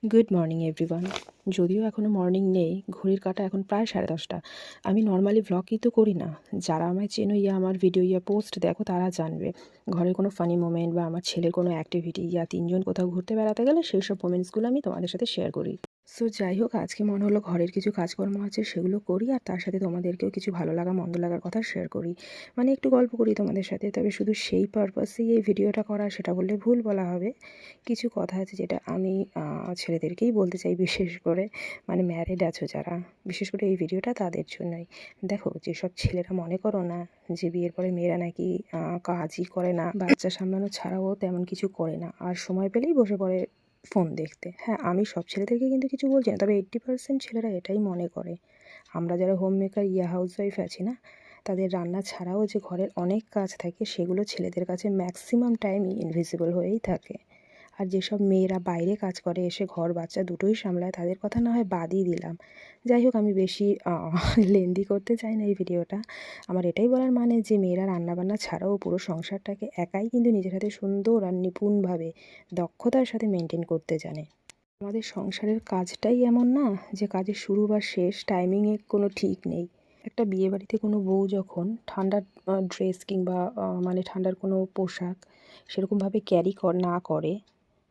Good morning everyone. যদিও এখনও morning নেই, ঘড়ির কাঁটা এখন প্রায় 10:30। আমি নর্মালি ভ্লগই তো করি না। যারা আমায় চেনো আমার ভিডিও পোস্ট দেখো তারা জানবে। ঘরের কোনো ফানি মোমেন্ট বা আমার ছেলের কোনো অ্যাক্টিভিটি 3জন কোথাও ঘুরতে বেড়াতে গেলে সেই সব মোমেন্টসগুলো আমি তোমাদের সাথে শেয়ার করি। সো যাই হোক, আজকে মনে হলো ঘরের কিছু কাজকর্ম আছে সেগুলো করি, আর তার সাথে তোমাদেরকেও কিছু ভালো লাগা মন্দ লাগার কথা শেয়ার করি। মানে একটু গল্প করি তোমাদের সাথে, তবে শুধু সেই পারপাসেই এই ভিডিওটা করা সেটা বললে ভুল বলা হবে। কিছু কথা আছে যেটা আমি ছেলেদেরকেই বলতে চাই, বিশেষ করে মানে ম্যারিড আছো যারা, বিশেষ করে এই ভিডিওটা তাদের জন্যই। দেখো, যেসব ছেলেরা মনে করো না যে বিয়ের পরে মেয়েরা নাকি কাজই করে না, বাচ্চা সামলানো ছাড়াও তেমন কিছু করে না, আর সময় পেলেই বসে পড়ে ফোন দেখতে। হ্যাঁ, আমি সব ছেলেদেরকে কিন্তু কিছু বলছি না, তবে 80% ছেলেরা এটাই মনে করে। আমরা যারা হোম মেকার হাউসওয়াইফ আছি না, তাদের রান্না ছাড়াও যে ঘরের অনেক কাজ থাকে সেগুলো ছেলেদের কাছে ম্যাক্সিমাম টাইমই ইনভিজিবল হয়েই থাকে। আর যেসব মেয়েরা বাইরে কাজ করে এসে ঘর বাচ্চা দুটোই সামলায়, তাদের কথা না হয় বাদই দিলাম। যাই হোক, আমি বেশি লেন্দি করতে চাই না এই ভিডিওটা। আমার এটাই বলার মানে যে মেয়েরা রান্নাবান্না ছাড়াও পুরো সংসারটাকে একাই কিন্তু নিজের হাতে সুন্দর আর নিপুণভাবে দক্ষতার সাথে মেনটেন করতে জানে। আমাদের সংসারের কাজটাই এমন না যে কাজের শুরু বা শেষ টাইমিংয়ে কোনো ঠিক নেই। একটা বিয়েবাড়িতে কোনো বউ যখন ঠান্ডার ড্রেস কিংবা মানে ঠান্ডার কোনো পোশাক সেরকমভাবে ক্যারি না করে,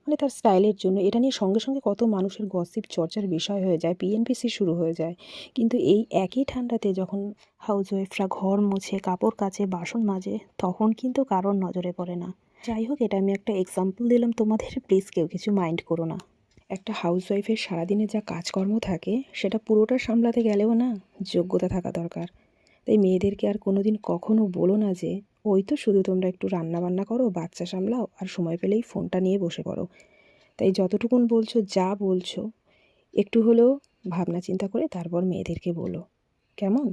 মানে তার স্টাইলের জন্য, এটা নিয়ে সঙ্গে সঙ্গে কত মানুষের গসিপ চর্চার বিষয় হয়ে যায়, পিএনপিসি শুরু হয়ে যায়। কিন্তু এই একই ঠান্ডাতে যখন হাউসওয়াইফরা ঘর মোছে, কাপড় কাচে, বাসন মাজে, তখন কিন্তু কারোর নজরে পড়ে না। যাই হোক, এটা আমি একটা এক্সাম্পল দিলাম তোমাদের, প্লিজ কেউ কিছু মাইন্ড করো না। একটা হাউসওয়াইফের সারাদিনে যা কাজকর্ম থাকে সেটা পুরোটা সামলাতে গেলেও না যোগ্যতা থাকা দরকার। তাই মেয়েদেরকে আর কোনো দিন কখনো বলো না যে ওই তো শুধু তোমরা একটু রান্না বান্না করো, বাচ্চা সামলাও, আর সময় পেলেই ফোনটা নিয়ে বসে পড়ো। তাই যতটুকুন বলছো, যা বলছো, একটু হলেও ভাবনা চিন্তা করে তারপর মেয়েদেরকে বলো, কেমন?